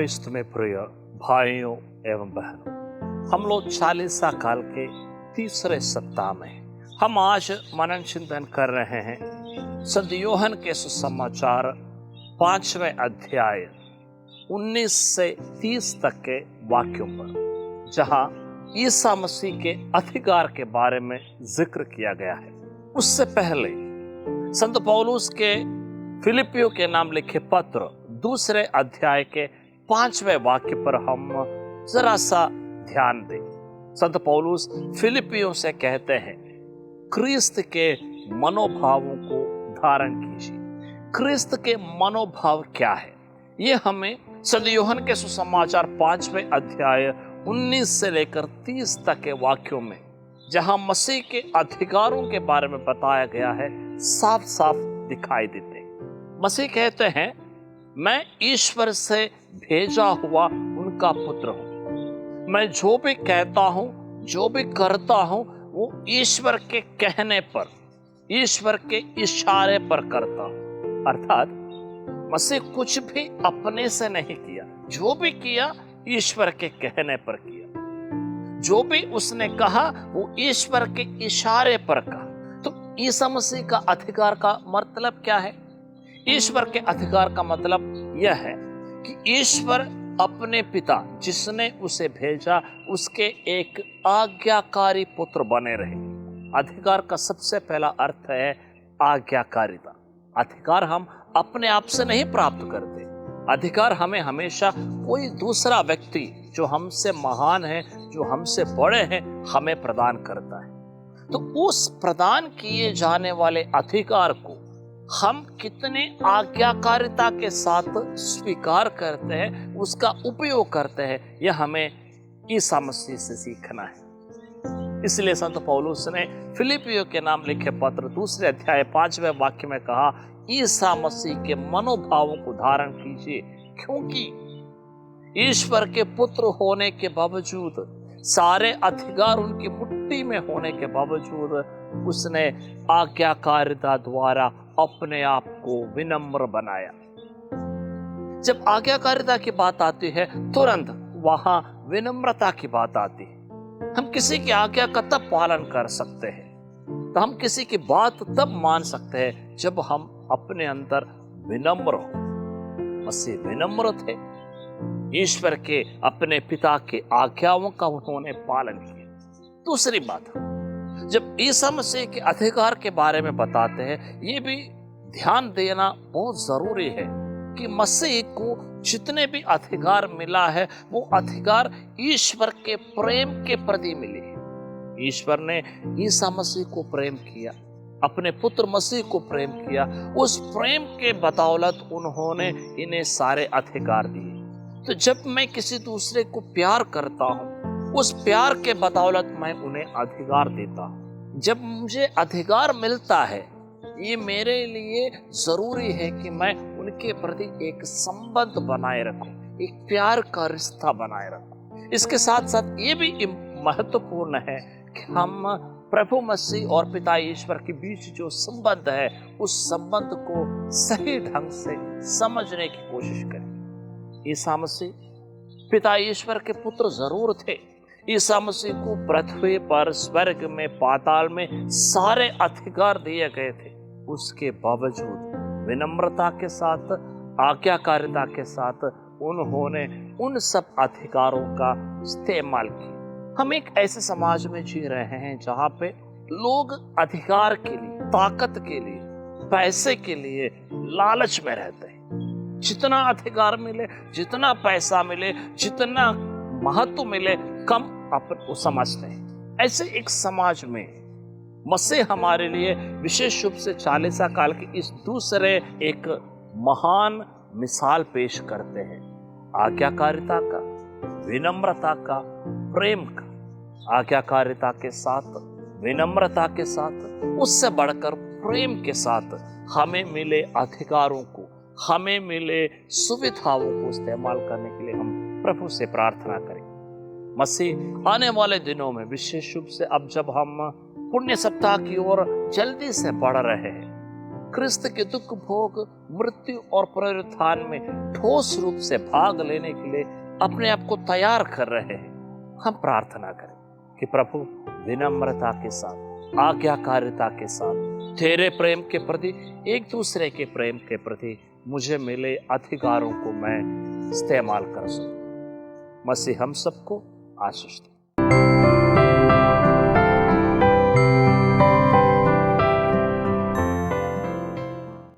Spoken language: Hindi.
ख्रिस्त में प्रिय भाइयों एवं बहनों, हम लोग 40 काल के तीसरे सप्ताह में हम आज मनन चिंतन कर रहे हैं संत यूहन्ना के सुसमाचार 5वें अध्याय 19 से 30 तक के वाक्यों पर, जहां ईसा मसीह के अधिकार के बारे में जिक्र किया गया है। उससे पहले संत पौलुस के फिलिपियों के नाम लिखे पत्र 2 अध्याय के 5वें वाक्य पर हम जरा सा ध्यान दें। संत पौलुस फिलिपियों से कहते हैं, क्रिस्त के मनोभावों को धारण कीजिए। क्रिस्त के मनोभाव क्या है, ये हमें संत यूहन्ना के सुसमाचार 5वें अध्याय 19 से लेकर 30 तक के वाक्यों में, जहां मसीह के अधिकारों के बारे में बताया गया है, साफ साफ दिखाई देते हैं। मसीह कहते हैं, मैं ईश्वर से भेजा हुआ उनका पुत्र हूं। मैं जो भी कहता हूं, जो भी करता हूं, वो ईश्वर के कहने पर, ईश्वर के इशारे पर करता हूं। अर्थात मसीह कुछ भी अपने से नहीं किया, जो भी किया ईश्वर के कहने पर किया। जो भी उसने कहा वो ईश्वर के इशारे पर कहा। तो ईसा मसीह का अधिकार का मतलब क्या है? ईश्वर के अधिकार का मतलब यह है कि ईश्वर अपने पिता जिसने उसे भेजा, उसके एक आज्ञाकारी पुत्र बने रहे। अधिकार का सबसे पहला अर्थ है आज्ञाकारिता। अधिकार हम अपने आप से नहीं प्राप्त करते। अधिकार हमें हमेशा कोई दूसरा व्यक्ति जो हमसे महान है, जो हमसे बड़े हैं, हमें प्रदान करता है। तो उस प्रदान किए जाने वाले अधिकार को हम कितने आज्ञाकारिता के साथ स्वीकार करते हैं, उसका उपयोग करते हैं, यह हमें ईसा मसीह से सीखना है। इसलिए संत पौलुस ने फिलिपियों के नाम लिखे पत्र 2 अध्याय 5वें वाक्य में कहा, ईसा मसीह के मनोभावों को धारण कीजिए, क्योंकि ईश्वर के पुत्र होने के बावजूद, सारे अधिकार उनकी मुट्ठी में होने के बावजूद, उसने आज्ञाकारिता द्वारा अपने आप को विनम्र बनाया। जब आज्ञाकारिता की बात आती है, तुरंत वहां विनम्रता की बात आती है। हम किसी की आज्ञा का तब पालन कर सकते हैं, तो हम किसी की बात तब मान सकते हैं जब हम अपने अंदर विनम्र हो। मसीह विनम्र थे। ईश्वर के अपने पिता के आज्ञाओं का उन्होंने पालन किया। दूसरी बात, जब ईसा मसीह के अधिकार के बारे में बताते हैं, ये भी ध्यान देना बहुत जरूरी है कि मसीह को जितने भी अधिकार मिला है, वो अधिकार ईश्वर के प्रेम के प्रति मिले। ईश्वर ने ईसा मसीह को प्रेम किया, अपने पुत्र मसीह को प्रेम किया। उस प्रेम के बदौलत उन्होंने इन्हें सारे अधिकार दिए। तो जब मैं किसी दूसरे को प्यार करता हूं, उस प्यार के बदौलत मैं उन्हें अधिकार देता हूं। जब मुझे अधिकार मिलता है, ये मेरे लिए जरूरी है कि मैं उनके प्रति एक संबंध बनाए रखूं, एक प्यार का रिश्ता बनाए रखूं। इसके साथ साथ ये भी महत्वपूर्ण है कि हम प्रभु मसीह और पिता ईश्वर के बीच जो संबंध है, उस संबंध को सही ढंग से समझने की कोशिश करें। ईसा मसीह पिता ईश्वर के पुत्र जरूर थे। ईसा मसीह को पृथ्वी पर, स्वर्ग में, पाताल में सारे अधिकार दिए गए थे। उसके बावजूद विनम्रता के साथ, आज्ञाकारिता के साथ उन्होंने उन सब अधिकारों का इस्तेमाल किया। हम एक ऐसे समाज में जी रहे हैं जहां पे लोग अधिकार के लिए, ताकत के लिए, पैसे के लिए लालच में रहते हैं। जितना अधिकार मिले, जितना पैसा मिले, जितना महत्व मिले, कम अपन समझते हैं। ऐसे एक समाज में मसीह हमारे लिए विशेष रूप से 40 काल के इस दूसरे एक महान मिसाल पेश करते हैं, आज्ञाकारिता का, विनम्रता का, प्रेम का। आज्ञाकारिता के साथ, विनम्रता के साथ, उससे बढ़कर प्रेम के साथ हमें मिले अधिकारों को, हमें मिले सुविधाओं को इस्तेमाल करने के लिए हम प्रभु से प्रार्थना करें। मसीह आने वाले दिनों में, विशेष रूप से अब जब हम पुण्य सप्ताह की ओर जल्दी से बढ़ रहे हैं, क्रिस्त के दुख भोग, मृत्यु और पुनरुत्थान में ठोस रूप से भाग लेने के लिए अपने आप को तैयार कर रहे हैं। हम प्रार्थना करें कि प्रभु विनम्रता के साथ, आज्ञाकारिता के साथ, तेरे प्रेम के प्रति, एक दूसरे के प्रेम के प्रति मुझे मिले अधिकारों को मैं इस्तेमाल कर सकूं। मसीह हम सबको आशीष दे।